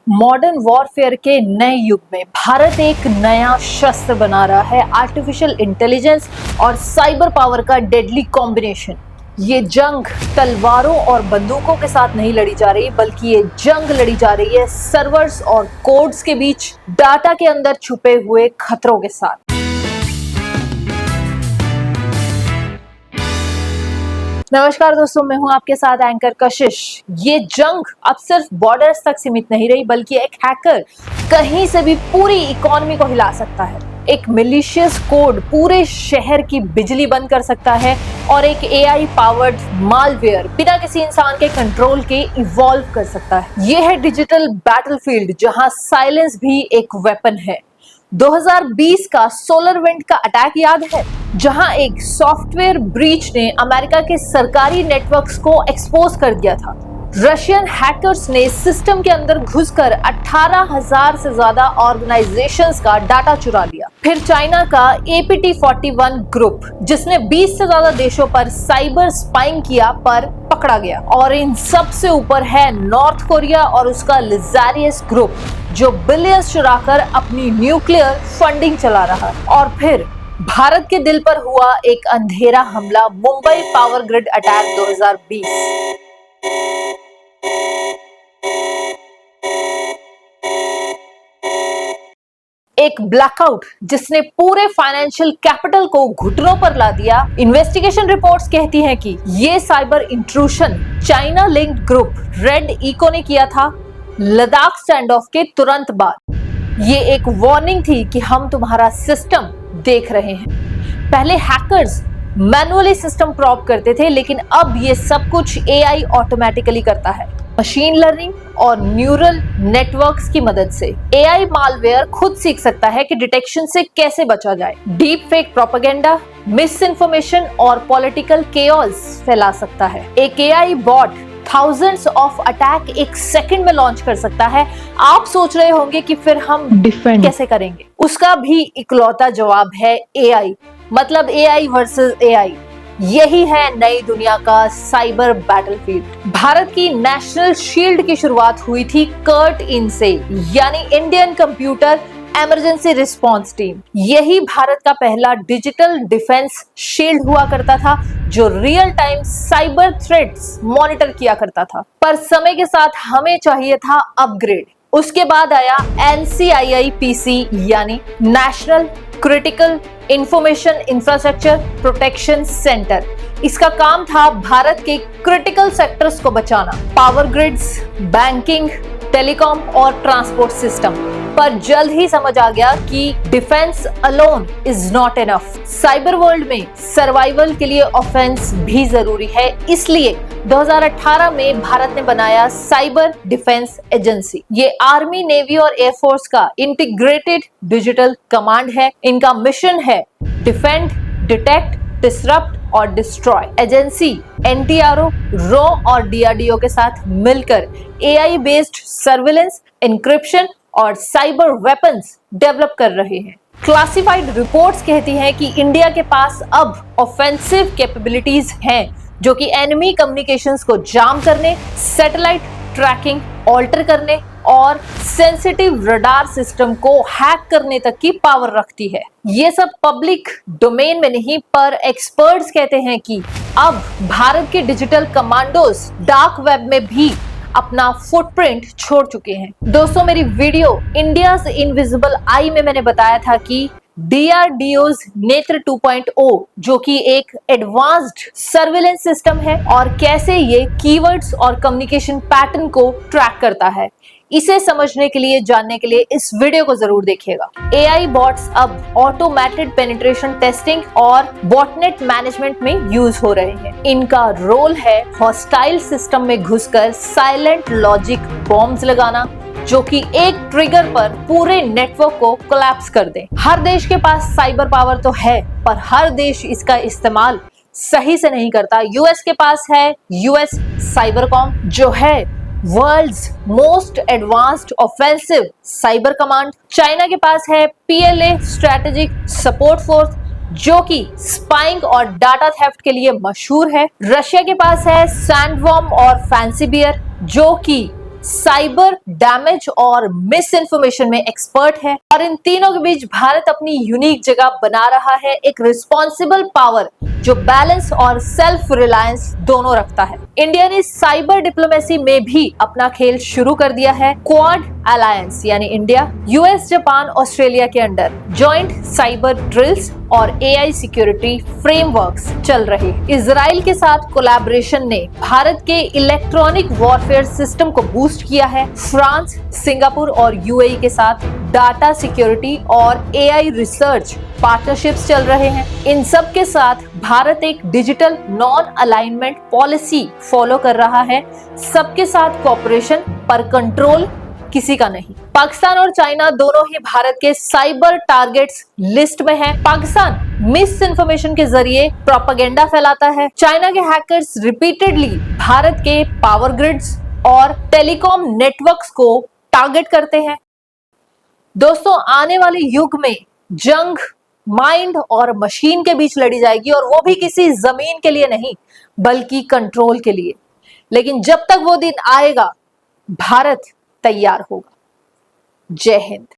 Modern warfare के नए युग में भारत एक नया शस्त्र बना रहा है, आर्टिफिशियल इंटेलिजेंस और साइबर पावर का डेडली कॉम्बिनेशन। ये जंग तलवारों और बंदूकों के साथ नहीं लड़ी जा रही, बल्कि ये जंग लड़ी जा रही है सर्वर्स और कोड्स के बीच, डाटा के अंदर छुपे हुए खतरों के साथ। नमस्कार दोस्तों, मैं हूं आपके साथ एंकर कशिश। ये जंग अब सिर्फ बॉर्डर्स तक सीमित नहीं रही, बल्कि एक हैकर कहीं से भी पूरी इकोनॉमी को हिला सकता है। एक मिलिशियस कोड पूरे शहर की बिजली बंद कर सकता है और एक एआई पावर्ड मालवेयर बिना किसी इंसान के कंट्रोल के इवॉल्व कर सकता है। यह है डिजिटल बैटलफील्ड, जहां साइलेंस भी एक वेपन है। 2020 का सोलरविंड का अटैक याद है, जहां एक सॉफ्टवेयर ब्रीच ने अमेरिका के सरकारी नेटवर्क्स को एक्सपोज कर दिया था। रशियन हैकर्स ने सिस्टम के अंदर घुसकर 18,000 से ज्यादा ऑर्गेनाइजेशंस का डाटा चुरा लिया। फिर चाइना का APT41 ग्रुप, जिसने 20 से ज्यादा देशों पर साइबर स्पाइंग किया, पर पकड़ा गया। और इन सब से ऊपर है नॉर्थ कोरिया और उसका लिजारियस ग्रुप, जो बिलियंस चुराकर अपनी न्यूक्लियर फंडिंग चला रहा है। और फिर भारत के दिल पर हुआ एक अंधेरा हमला, मुंबई पावर ग्रिड अटैक 2020। एक ब्लैकआउट जिसने पूरे फाइनेंशियल कैपिटल को घुटनों पर ला दिया। इन्वेस्टिगेशन रिपोर्ट्स कहती हैं कि ये cyber intrusion China linked group red echo ने किया था, लद्दाख स्टैंड ऑफ के तुरंत बाद। ये एक वार्निंग थी कि हम तुम्हारा सिस्टम देख रहे हैं। पहले हैकर्स मैनुअली सिस्टम प्रॉप करते थे, लेकिन अब ये सब कुछ एआई ऑटोमेटिकली करता है, मशीन लर्निंग और न्यूरल नेटवर्क्स की मदद से। एआई मालवेयर खुद सीख सकता है कि डिटेक्शन से कैसे बचा जाए। Deep fake propaganda, misinformation और पॉलिटिकल केओस फैला सकता है। एक AI bot thousands of attack एक सेकंड में लॉन्च कर सकता है। आप सोच रहे होंगे कि फिर हम डिफेंड कैसे करेंगे? उसका भी इकलौता जवाब है एआई, मतलब एआई वर्सेस एआई। यही है नई दुनिया का साइबर बैटलफील्ड। भारत की नेशनल शील्ड की शुरुआत हुई थी CERT-IN से, यानी Indian computer emergency response team. यही भारत का पहला डिजिटल डिफेंस शील्ड हुआ करता था, जो real time cyber threats monitor किया करता था। पर समय के साथ हमें चाहिए था अपग्रेड। उसके बाद आया NCIIPC, यानी national critical information infrastructure protection centre. इसका काम था भारत के क्रिटिकल सेक्टर्स को बचाना, पावर ग्रिड्स, बैंकिंग, टेलीकॉम और ट्रांसपोर्ट सिस्टम। पर जल्द ही समझ आ गया कि defence alone is not enough. Cyber world में सर्वाइवल के लिए ऑफेंस भी जरूरी है। इसलिए 2018 में भारत ने बनाया साइबर डिफेंस एजेंसी। ये आर्मी, नेवी और एयरफोर्स का इंटीग्रेटेड डिजिटल कमांड है। इनका मिशन है डिफेंड, डिटेक्ट, डिसरप्ट और डिस्ट्रॉय। एजेंसी NTRO, RO और DRDO के साथ मिलकर AI बेस्ड सर्विलेंस, एन्क्रिप्शन और साइबर वेपन्स डेवलप कर रहे हैं। क्लासिफाइड रिपोर्ट्स कहती हैं कि इंडिया के पास अब ऑफेंसिव कैपेबिलिटीज हैं, जो कि एनिमी कम्युनिकेशंस को जाम करने, सैटेलाइट ट्रैकिंग ऑल्टर करने और सेंसिटिव रडार सिस्टम को हैक करने तक की पावर रखती है। ये सब पब्लिक डोमेन में नहीं, पर एक्सपर्ट्स कहते हैं कि अब भारत के डिजिटल कमांडोज डार्क वेब में भी अपना फुटप्रिंट छोड़ चुके हैं। दोस्तों, मेरी वीडियो इंडियाज इनविजिबल आई में मैंने बताया था कि DRDO's नेत्र 2.0, जो कि एक एडवांस्ड सर्विलेंस सिस्टम है, और कैसे ये कीवर्ड्स और कम्युनिकेशन पैटर्न को ट्रैक करता है। इसे समझने के लिए, जानने के लिए इस वीडियो को जरूर देखिएगा। एआई बॉट्स अब ऑटोमेटेड पेनिट्रेशन टेस्टिंग और बॉटनेट मैनेजमेंट में यूज हो रहे हैं। इनका रोल है हॉस्टाइल सिस्टम में घुसकर साइलेंट लॉजिक बॉम्ब्स लगाना, जो कि एक ट्रिगर पर पूरे नेटवर्क को कोलैप्स कर दे। हर देश के पास साइबर पावर तो है, पर हर देश इसका इस्तेमाल सही से नहीं करता। यूएस के पास है US साइबरकॉम, जो है world's most advanced offensive cyber command. China के पास है PLA स्ट्रेटेजिक सपोर्ट फोर्स, जो कि स्पाइंग और डाटा थेफ्ट के लिए मशहूर है। रशिया के पास है सैंडवॉर्म और फैंसी बियर, जो कि साइबर डैमेज और मिस इन्फॉर्मेशन में एक्सपर्ट है और इन तीनों के बीच भारत अपनी यूनिक जगह बना रहा है, एक रिस्पॉन्सिबल पावर जो बैलेंस और सेल्फ रिलायंस दोनों रखता है। इंडिया ने साइबर डिप्लोमेसी में भी अपना खेल शुरू कर दिया है। क्वाड अलायंस यानी इंडिया, यूएस, जापान, ऑस्ट्रेलिया के अंडर जॉइंट साइबर ड्रिल्स और एआई सिक्योरिटी फ्रेमवर्क्स चल रहे हैं। इजराइल के साथ कोलैबोरेशन ने भारत के इलेक्ट्रॉनिक वॉरफेयर सिस्टम को बूस्ट किया है। फ्रांस, सिंगापुर और यूएई के साथ डाटा सिक्योरिटी और एआई रिसर्च पार्टनरशिप्स चल रहे हैं। इन सब के साथ भारत एक digital non alignment policy follow कर रहा है, सबके साथ कोऑपरेशन पर कंट्रोल किसी का नहीं। पाकिस्तान और चाइना दोनों ही भारत के साइबर टारगेट्स लिस्ट में हैं। पाकिस्तान मिस इन्फॉर्मेशन के जरिए प्रोपेगेंडा फैलाता है। चाइना के हैकर्स रिपीटेडली भारत के पावर ग्रिड्स और टेलीकॉम नेटवर्क्स को टारगेट करते हैं। दोस्तों, आने वाले युग में जंग माइंड और मशीन के बीच लड़ी जाएगी और वो भी किसी जमीन के लिए नहीं बल्कि कंट्रोल के लिए। लेकिन जब तक वो दिन आएगा, भारत तैयार होगा। जय हिंद।